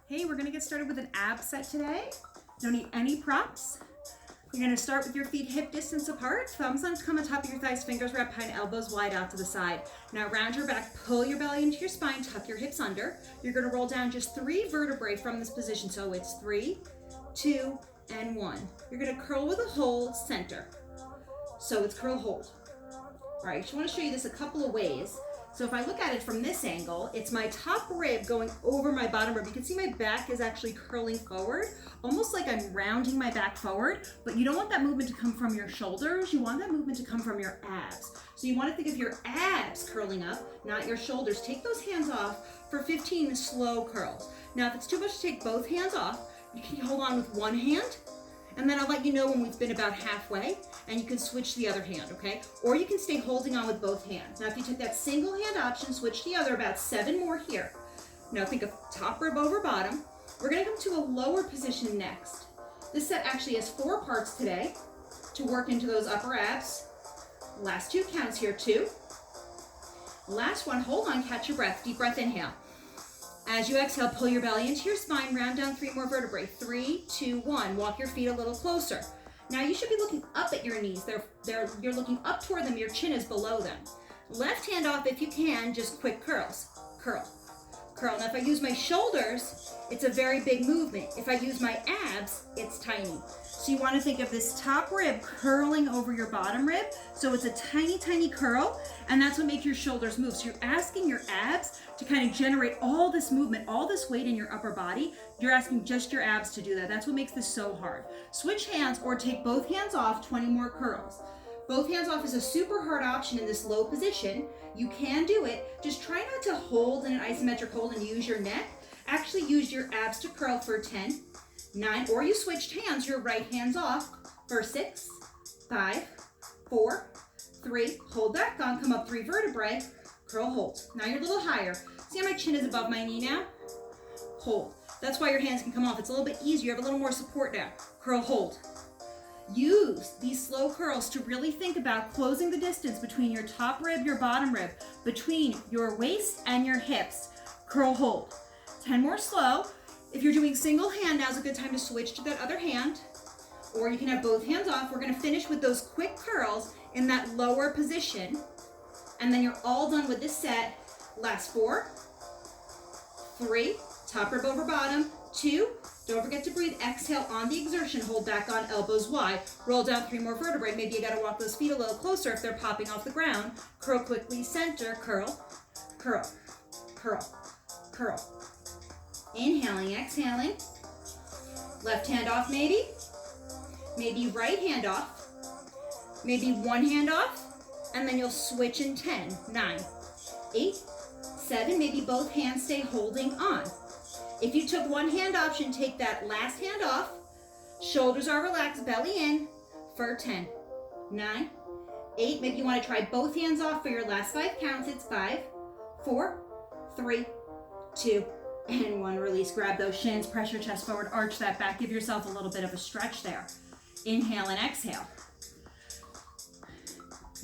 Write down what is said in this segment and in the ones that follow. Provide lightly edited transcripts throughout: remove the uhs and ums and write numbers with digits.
Hey, we're gonna get started with an ab set today. Don't need any props. You're gonna start with your feet hip distance apart. Thumbs come on top of your thighs, fingers wrap behind, elbows wide out to the side. Now round your back, pull your belly into your spine, tuck your hips under. You're gonna roll down just 3 vertebrae from this position. So it's 3, 2, and 1. You're gonna curl with a hold, center. So it's curl, hold. All right, I just wanna show you this a couple of ways. So if I look at it from this angle, it's my top rib going over my bottom rib. You can see my back is actually curling forward, almost like I'm rounding my back forward, but you don't want that movement to come from your shoulders. You want that movement to come from your abs. So you want to think of your abs curling up, not your shoulders. Take those hands off for 15 slow curls. Now, if it's too much to take both hands off, you can hold on with one hand, and then I'll let you know when we've been about halfway, and you can switch the other hand, okay? Or you can stay holding on with both hands. Now, if you took that single hand option, switch the other, about 7 more here. Now, think of top rib over bottom. We're gonna come to a lower position next. This set actually has 4 parts today to work into those upper abs. Last 2 counts here, 2. Last one, hold on, catch your breath. Deep breath, inhale. As you exhale, pull your belly into your spine, round down 3 more vertebrae. 3, 2, 1. Walk your feet a little closer. Now you should be looking up at your knees. You're looking up toward them. Your chin is below them. Left hand off if you can, just quick curls. Curl, curl. Now if I use my shoulders, it's a very big movement. If I use my abs, it's tiny. So you want to think of this top rib curling over your bottom rib. So it's a tiny, tiny curl, and that's what makes your shoulders move. So you're asking your abs to kind of generate all this movement, all this weight in your upper body. You're asking just your abs to do that. That's what makes this so hard. Switch hands or take both hands off, 20 more curls. Both hands off is a super hard option in this low position. You can do it. Just try not to hold in an isometric hold and use your neck. Actually use your abs to curl for 10, 9, or you switched hands, your right hand's off for 6, 5, 4, 3, hold that gun, come up 3 vertebrae, curl, hold. Now you're a little higher. See how my chin is above my knee now? Hold. That's why your hands can come off. It's a little bit easier. You have a little more support now. Curl, hold. Use these slow curls to really think about closing the distance between your top rib, your bottom rib, between your waist and your hips. Curl, hold. 10 more slow. If you're doing single hand, now's a good time to switch to that other hand, or you can have both hands off. We're gonna finish with those quick curls in that lower position, and then you're all done with this set. Last 4, 3, top rib over bottom, 2, don't forget to breathe, exhale on the exertion, hold back on elbows wide, roll down 3 more vertebrae. Maybe you gotta walk those feet a little closer if they're popping off the ground. Curl quickly, center, curl, curl, curl, curl. Inhaling, exhaling. Left hand off maybe. Maybe right hand off. Maybe one hand off. And then you'll switch in 10, 9, 8, 7. Maybe both hands stay holding on. If you took one hand option, take that last hand off. Shoulders are relaxed, belly in for 10, 9, 8. Maybe you want to try both hands off for your last 5 counts. It's 5, 4, 3, 2, and 1. Release. Grab those shins, press your chest forward, arch that back. Give yourself a little bit of a stretch there. Inhale and exhale.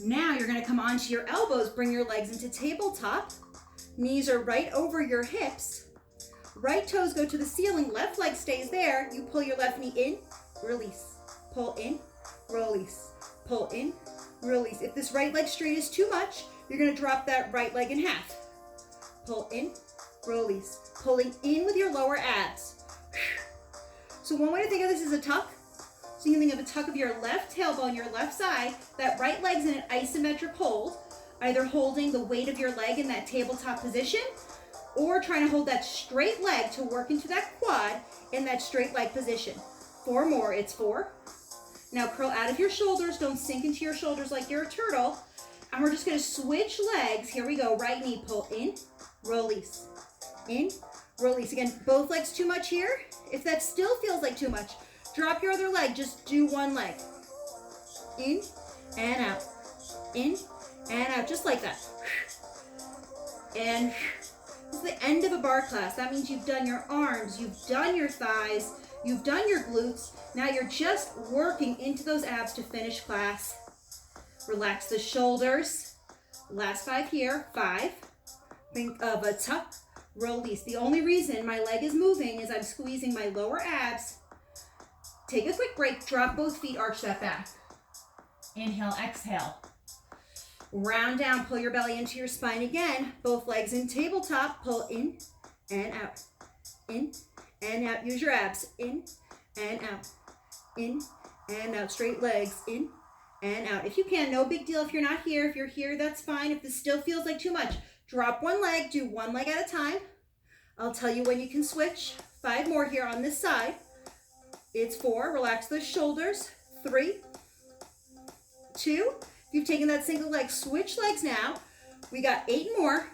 Now you're going to come onto your elbows, bring your legs into tabletop. Knees are right over your hips. Right toes go to the ceiling, left leg stays there. You pull your left knee in, release. Pull in, release. Pull in, release. If this right leg straight is too much, you're going to drop that right leg in half. Pull in, release. Pulling in with your lower abs. So one way to think of this is a tuck. So you can think of a tuck of your left tailbone, your left side. That right leg's in an isometric hold, either holding the weight of your leg in that tabletop position, or trying to hold that straight leg to work into that quad in that straight leg position. 4 more, it's 4. Now curl out of your shoulders, don't sink into your shoulders like you're a turtle. And we're just gonna switch legs. Here we go, right knee, pull in, release. In, release. Again, both legs too much here. If that still feels like too much, drop your other leg, just do one leg. In and out, in and out, just like that. And this is the end of a bar class. That means you've done your arms, you've done your thighs, you've done your glutes. Now you're just working into those abs to finish class. Relax the shoulders. Last 5 here, 5. Think of a tuck, release. The only reason my leg is moving is I'm squeezing my lower abs. Take a quick break, drop both feet, arch that back. Inhale, exhale. Round down, pull your belly into your spine again. Both legs in tabletop, pull in and out. In and out, use your abs. In and out. In and out, straight legs, in and out. If you can, no big deal if you're not here. If you're here, that's fine. If this still feels like too much, drop one leg, do one leg at a time. I'll tell you when you can switch. 5 more here on this side. It's 4, relax the shoulders. 3, 2, if you've taken that single leg, switch legs now. We got 8 more.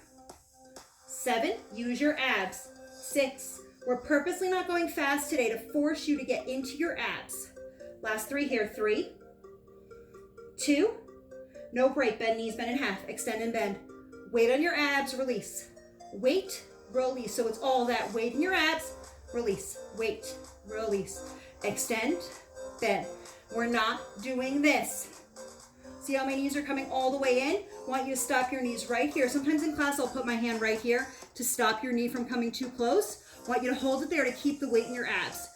7, use your abs. 6, we're purposely not going fast today to force you to get into your abs. Last 3 here. 3, 2, no break, bend knees, bend in half, extend and bend. Weight on your abs, release. Weight, release. So it's all that weight in your abs, release. Weight, release. Extend, bend. We're not doing this. See how my knees are coming all the way in? I want you to stop your knees right here. Sometimes in class, I'll put my hand right here to stop your knee from coming too close. I want you to hold it there to keep the weight in your abs.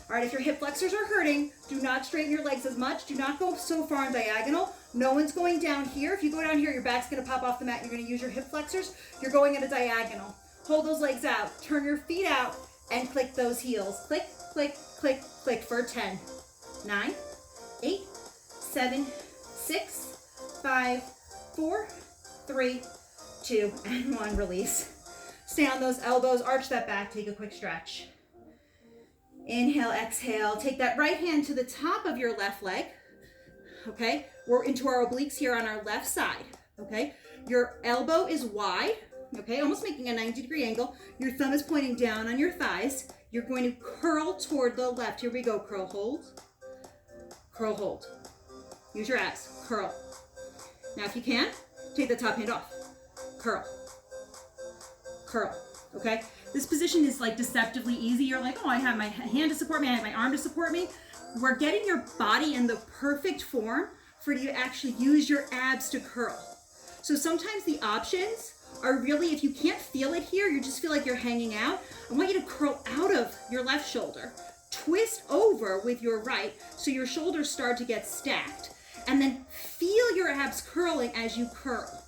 All right, if your hip flexors are hurting, do not straighten your legs as much. Do not go so far in diagonal. No one's going down here. If you go down here, your back's gonna pop off the mat. You're gonna use your hip flexors. You're going at a diagonal. Hold those legs out. Turn your feet out and click those heels. Click, click, click, click for 10, 9, 8, 7, 6, 5, 4, 3, 2, and 1. Release. Stay on those elbows. Arch that back. Take a quick stretch. Inhale, exhale. Take that right hand to the top of your left leg. Okay, we're into our obliques here on our left side. Okay, your elbow is wide. Okay, almost making a 90-degree angle. Your thumb is pointing down on your thighs. You're going to curl toward the left. Here we go. Curl, hold. Curl, hold. Use your abs. Curl. Now, if you can, take the top hand off. Curl. Curl. Okay? This position is like deceptively easy. You're like, oh, I have my hand to support me. I have my arm to support me. We're getting your body in the perfect form for you to actually use your abs to curl. So sometimes the options are really, if you can't feel it here, you just feel like you're hanging out, I want you to curl out of your left shoulder, twist over with your right so your shoulders start to get stacked, and then feel your abs curling as you curl.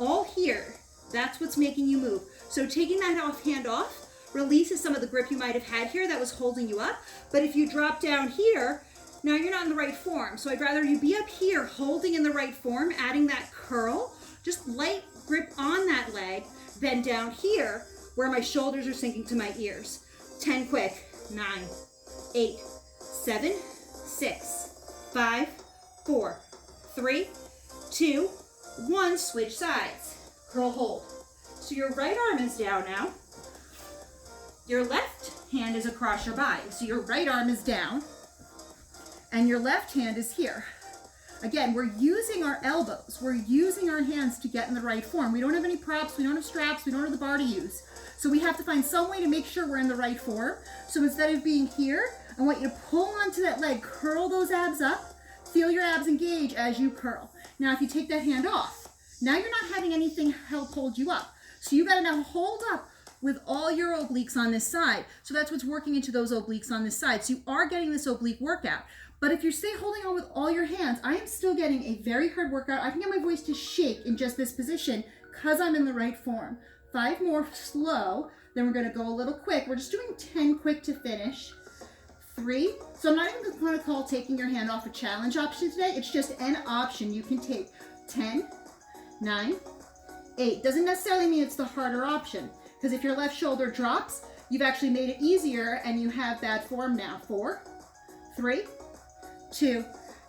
All here, that's what's making you move. So taking that hand off releases some of the grip you might have had here that was holding you up. But if you drop down here, now you're not in the right form. So I'd rather you be up here holding in the right form, adding that curl, just light grip on that leg, then down here where my shoulders are sinking to my ears. 10 quick. 9, 8, 7, 6, 5, 4, 3, 2, 1. Switch sides. Curl, hold. So your right arm is down now. Your left hand is across your body. So your right arm is down and your left hand is here. Again, we're using our elbows. We're using our hands to get in the right form. We don't have any props. We don't have straps. We don't have the bar to use. So we have to find some way to make sure we're in the right form. So instead of being here, I want you to pull onto that leg, curl those abs up, feel your abs engage as you curl. Now, if you take that hand off, now you're not having anything help hold you up. So you got to now hold up with all your obliques on this side. So that's what's working into those obliques on this side. So you are getting this oblique workout. But if you stay holding on with all your hands, I am still getting a very hard workout. I can get my voice to shake in just this position because I'm in the right form. 5 more slow, then we're gonna go a little quick. We're just doing 10 quick to finish. 3, so I'm not even gonna call taking your hand off a challenge option today. It's just an option you can take. 10, 9, 8. Doesn't necessarily mean it's the harder option, because if your left shoulder drops, you've actually made it easier and you have that form now. 4, 3, 2,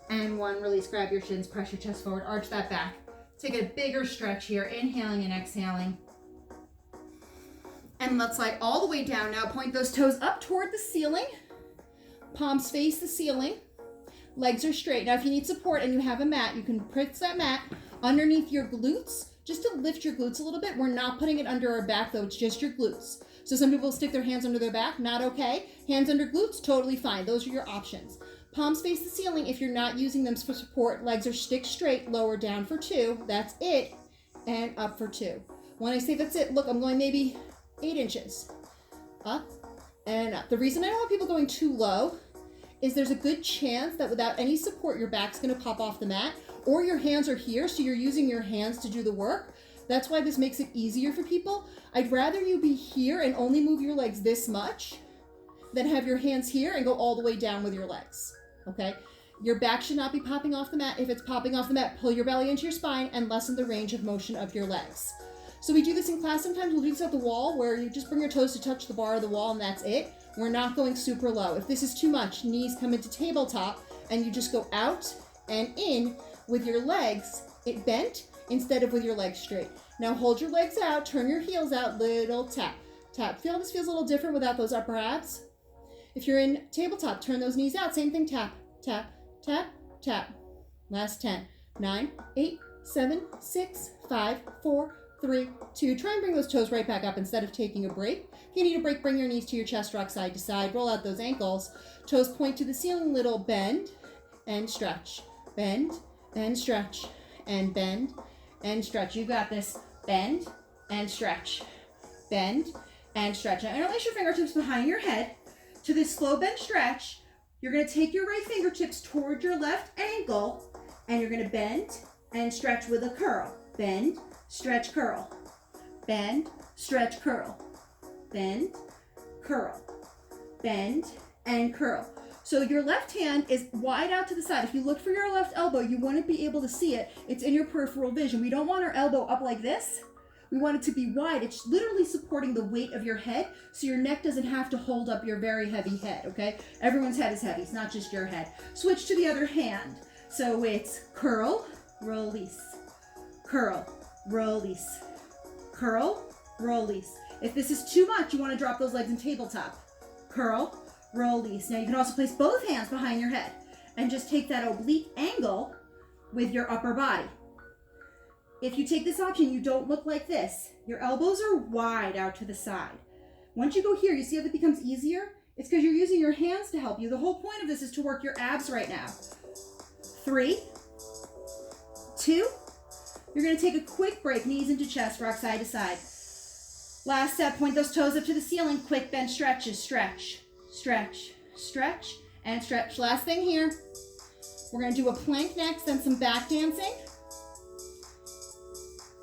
and 1. Release, grab your shins, press your chest forward, arch that back. Take a bigger stretch here, inhaling and exhaling. And let's slide all the way down now. Point those toes up toward the ceiling. Palms face the ceiling. Legs are straight. Now, if you need support and you have a mat, you can put that mat underneath your glutes just to lift your glutes a little bit. We're not putting it under our back though, it's just your glutes. So some people stick their hands under their back, not okay. Hands under glutes, totally fine. Those are your options. Palms face the ceiling if you're not using them for support. Legs are stick straight, lower down for 2. That's it. And up for 2. When I say that's it, look, I'm going maybe 8 inches. Up and up. The reason I don't want people going too low is there's a good chance that without any support, your back's gonna pop off the mat, or your hands are here, so you're using your hands to do the work. That's why this makes it easier for people. I'd rather you be here and only move your legs this much than have your hands here and go all the way down with your legs, okay? Your back should not be popping off the mat. If it's popping off the mat, pull your belly into your spine and lessen the range of motion of your legs. So we do this in class sometimes. We'll do this at the wall where you just bring your toes to touch the bar of the wall and that's it. We're not going super low. If this is too much, knees come into tabletop and you just go out and in with your legs bent instead of with your legs straight. Now hold your legs out, turn your heels out, little tap, tap. Feel this feels a little different without those upper abs? If you're in tabletop, turn those knees out, same thing, tap, tap, tap, tap. Last 10, 9, 8, 7, 6, 5, 4, 3, 2. Try and bring those toes right back up instead of taking a break. If you need a break, bring your knees to your chest, rock side to side, roll out those ankles. Toes point to the ceiling, little bend and stretch. Bend and stretch and bend and stretch. You got this. Bend and stretch. Bend and stretch. Now interlace your fingertips behind your head to this slow bend stretch. You're going to take your right fingertips toward your left ankle and you're going to bend and stretch with a curl. Bend, stretch, curl. Bend, stretch, curl. Bend, curl. Bend and curl. So your left hand is wide out to the side. If you look for your left elbow, you wouldn't be able to see it. It's in your peripheral vision. We don't want our elbow up like this. We want it to be wide. It's literally supporting the weight of your head so your neck doesn't have to hold up your very heavy head, okay? Everyone's head is heavy. It's not just your head. Switch to the other hand. So it's curl, release, curl, release, curl, release. If this is too much, you want to drop those legs in tabletop. Curl, release. Now you can also place both hands behind your head and just take that oblique angle with your upper body. If you take this option, you don't look like this. Your elbows are wide out to the side. Once you go here, you see how it becomes easier? It's because you're using your hands to help you. The whole point of this is to work your abs right now. 3, 2, you're gonna take a quick break, knees into chest, rock side to side. Last set, point those toes up to the ceiling, quick bend stretches, stretch, stretch, stretch, and stretch. Last thing here, we're gonna do a plank next, then some back dancing.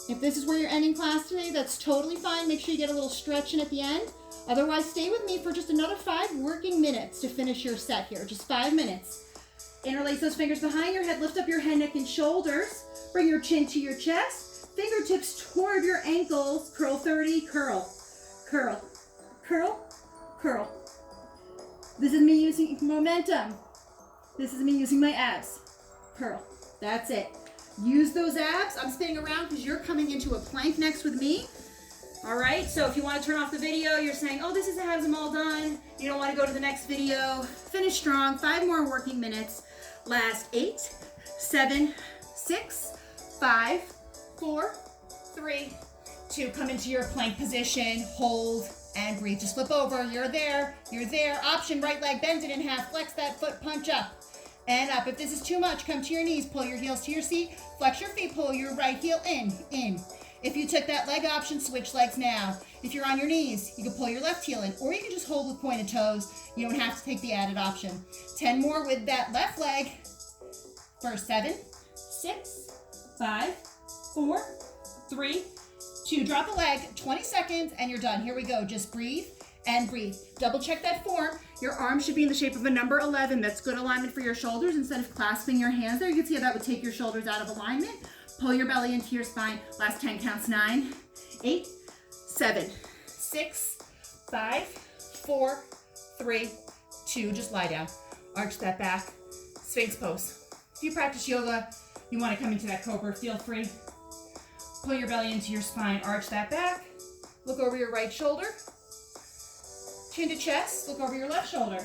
If this is where you're ending class today, that's totally fine. Make sure you get a little stretch in at the end. Otherwise, stay with me for just another 5 working minutes to finish your set here, just 5 minutes. Interlace those fingers behind your head, lift up your head, neck, and shoulders. Bring your chin to your chest, fingertips toward your ankles, curl 30, curl, curl, curl, curl. This is me using momentum. This is me using my abs. Curl, that's it. Use those abs. I'm spinning around because you're coming into a plank next with me. All right, so if you want to turn off the video, you're saying, oh, this is the abs, I'm all done. You don't want to go to the next video. Finish strong, 5 more working minutes. Last 8, 7, 6, 5, 4, 3, 2. Come into your plank position, hold, and breathe. Just flip over, you're there, you're there. Option, right leg, bend it in half, flex that foot, punch up. And up. If this is too much, come to your knees, pull your heels to your seat, flex your feet, pull your right heel in. If you took that leg option, switch legs now. If you're on your knees, you can pull your left heel in, or you can just hold with pointed toes. You don't have to take the added option. 10 more with that left leg. First 7, 6, 5, 4, 3, 2. Drop the leg, 20 seconds, and you're done. Here we go. Just breathe and breathe. Double check that form. Your arms should be in the shape of a number 11. That's good alignment for your shoulders. Instead of clasping your hands there, you can see how that would take your shoulders out of alignment. Pull your belly into your spine. Last 10 counts. 9, 8, 7, 6, 5, 4, 3, 2. Just lie down. Arch that back. Sphinx pose. If you practice yoga, you want to come into that cobra, feel free. Pull your belly into your spine. Arch that back. Look over your right shoulder. Chin to chest, look over your left shoulder.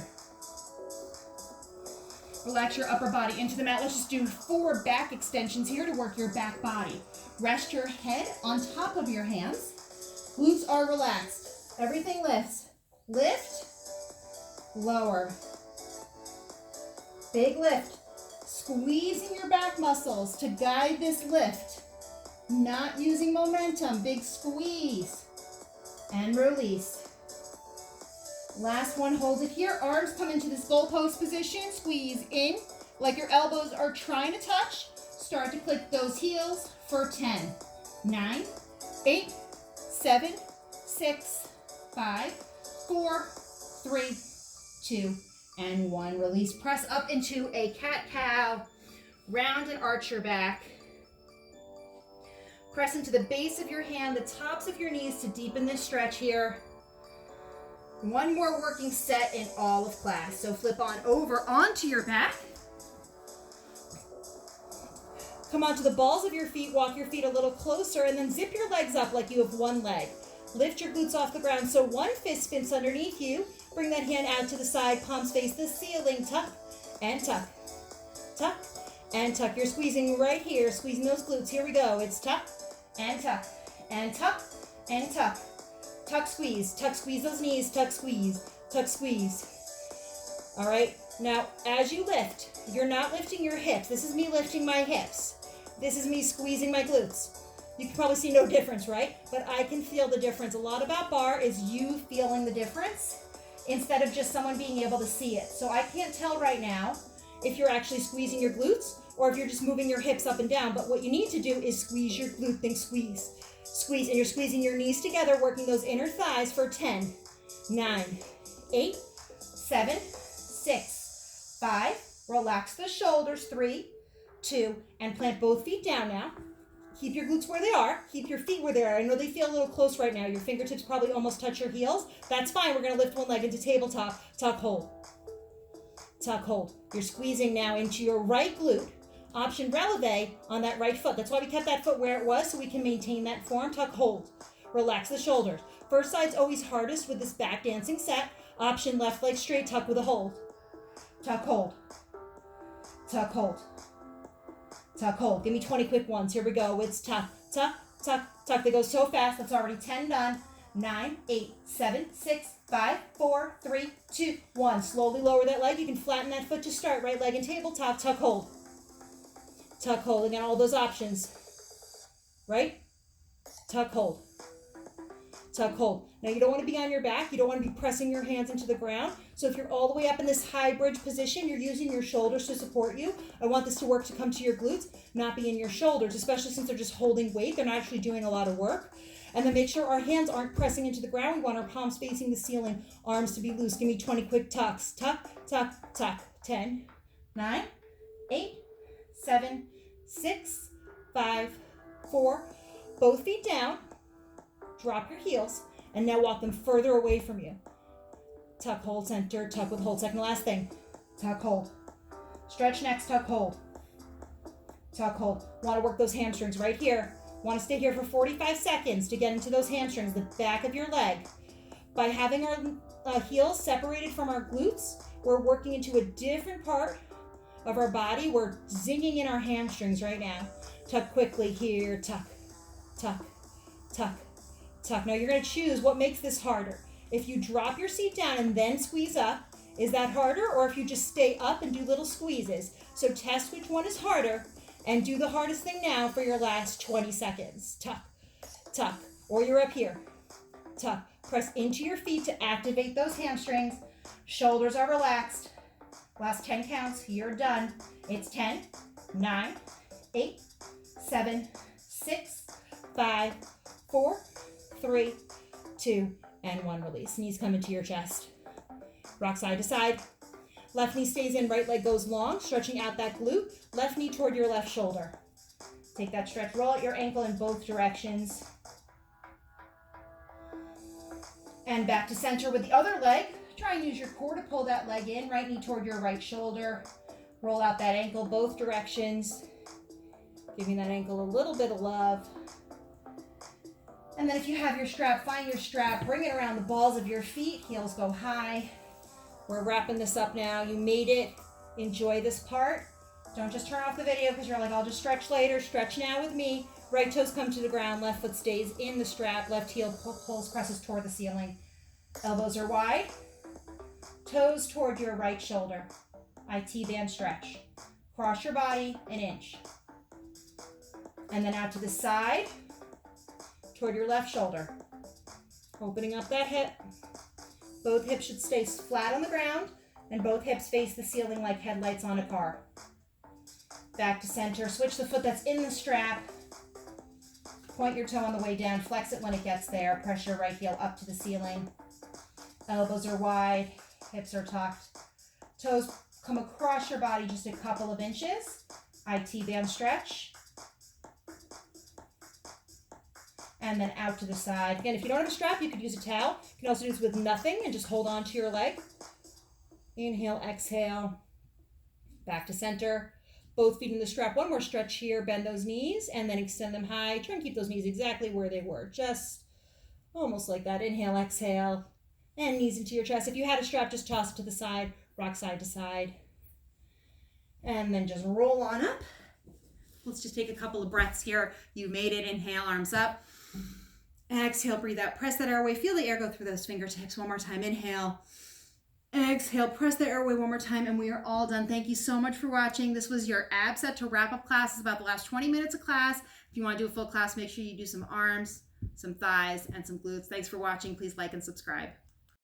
Relax your upper body into the mat. Let's just do 4 back extensions here to work your back body. Rest your head on top of your hands. Glutes are relaxed. Everything lifts. Lift, lower. Big lift. Squeezing your back muscles to guide this lift. Not using momentum, big squeeze. and release. Last one, hold it here. Arms come into this goalpost position. Squeeze in like your elbows are trying to touch. Start to click those heels for 10, 9, 8, 7, 6, 5, 4, 3, 2, and 1. Release. Press up into a cat-cow. Round and arch your back. Press into the base of your hand, the tops of your knees to deepen this stretch here. One more working set in all of class. So flip on over onto your back. Come onto the balls of your feet, walk your feet a little closer, and then zip your legs up like you have one leg. Lift your glutes off the ground so one fist spins underneath you. Bring that hand out to the side, palms face the ceiling. Tuck and tuck, tuck and tuck. You're squeezing right here, squeezing those glutes. Here we go. It's tuck and tuck and tuck and tuck. Tuck, squeeze those knees, tuck, squeeze, tuck, squeeze. All right, now as you lift, you're not lifting your hips. This is me lifting my hips. This is me squeezing my glutes. You can probably see no difference, right? But I can feel the difference. A lot about barre is you feeling the difference instead of just someone being able to see it. So I can't tell right now if you're actually squeezing your glutes or if you're just moving your hips up and down. But what you need to do is squeeze your glute thing, squeeze. Squeeze, and you're squeezing your knees together, working those inner thighs for 10, 9, 8, 7, 6, 5. Relax the shoulders, 3, 2, and plant both feet down now. Keep your glutes where they are. Keep your feet where they are. I know they feel a little close right now. Your fingertips probably almost touch your heels. That's fine. We're going to lift one leg into tabletop. Tuck, hold. Tuck, hold. You're squeezing now into your right glute. Option releve on that right foot. That's why we kept that foot where it was, so we can maintain that form. Tuck, hold. Relax the shoulders. First side's always hardest with this back dancing set. Option left leg straight, tuck with a hold. Tuck, hold. Tuck, hold. Tuck, hold. Give me 20 quick ones. Here we go. It's tuck, tuck, tuck, tuck. They go so fast. That's already 10 done. 9, 8, 7, 6, 5, 4, 3, 2, 1. Slowly lower that leg. You can flatten that foot to start. Right leg in tabletop. Tuck, hold. Tuck, hold. Again, all those options. Right? Tuck, hold. Tuck, hold. Now you don't want to be on your back. You don't want to be pressing your hands into the ground. So if you're all the way up in this high bridge position, you're using your shoulders to support you. I want this to work to come to your glutes, not be in your shoulders, especially since they're just holding weight. They're not actually doing a lot of work. And then make sure our hands aren't pressing into the ground. We want our palms facing the ceiling, arms to be loose. Give me 20 quick tucks. Tuck, tuck, tuck. 10, 9, 8, 7, 6, 5, 4. Both feet down. Drop your heels. And now walk them further away from you. Tuck, hold, center, tuck with hold. Second to last thing. Tuck, hold. Stretch next, tuck, hold. Tuck, hold. Want to work those hamstrings right here. Want to stay here for 45 seconds to get into those hamstrings, the back of your leg. By having our heels separated from our glutes, we're working into a different part of our body. We're zinging in our hamstrings right now. Tuck quickly here. Tuck, tuck, tuck, tuck. Now you're going to choose what makes this harder. If you drop your seat down and then squeeze up, is that harder? Or if you just stay up and do little squeezes. So test which one is harder and do the hardest thing now for your last 20 seconds. Tuck, tuck. Or you're up here. Tuck. Press into your feet to activate those hamstrings. Shoulders are relaxed. Last 10 counts. You're done. It's 10, 9, 8, 7, 6, 5, 4, 3, 2, and 1. Release. Knees come into your chest. Rock side to side. Left knee stays in, right leg goes long, stretching out that glute. Left knee toward your left shoulder. Take that stretch, roll out your ankle in both directions. And back to center with the other leg. Try and use your core to pull that leg in, right knee toward your right shoulder. Roll out that ankle both directions. Giving that ankle a little bit of love. And then if you have your strap, find your strap, bring it around the balls of your feet, heels go high. We're wrapping this up now. You made it. Enjoy this part. Don't just turn off the video because you're like, I'll just stretch later. Stretch now with me. Right toes come to the ground. Left foot stays in the strap. Left heel pulls, presses toward the ceiling. Elbows are wide. Toes toward your right shoulder. IT band stretch. Cross your body an inch. And then out to the side toward your left shoulder. Opening up that hip. Both hips should stay flat on the ground, and both hips face the ceiling like headlights on a car. Back to center. Switch the foot that's in the strap. Point your toe on the way down. Flex it when it gets there. Press your right heel up to the ceiling. Elbows are wide. Hips are tucked. Toes come across your body just a couple of inches. IT band stretch. And then out to the side. Again, if you don't have a strap, you could use a towel. You can also do this with nothing and just hold on to your leg. Inhale, exhale. Back to center. Both feet in the strap. One more stretch here. Bend those knees and then extend them high. Try and keep those knees exactly where they were. Just almost like that. Inhale, exhale. And knees into your chest. If you had a strap, just toss it to the side. Rock side to side. And then just roll on up. Let's just take a couple of breaths here. You made it. Inhale, arms up. Exhale, breathe out. Press that airway. Feel the air go through those fingertips. One more time. Inhale. Exhale. Press the airway one more time. And we are all done. Thank you so much for watching. This was your ab set to wrap up class. It's about the last 20 minutes of class. If you want to do a full class, make sure you do some arms, some thighs, and some glutes. Thanks for watching. Please like and subscribe.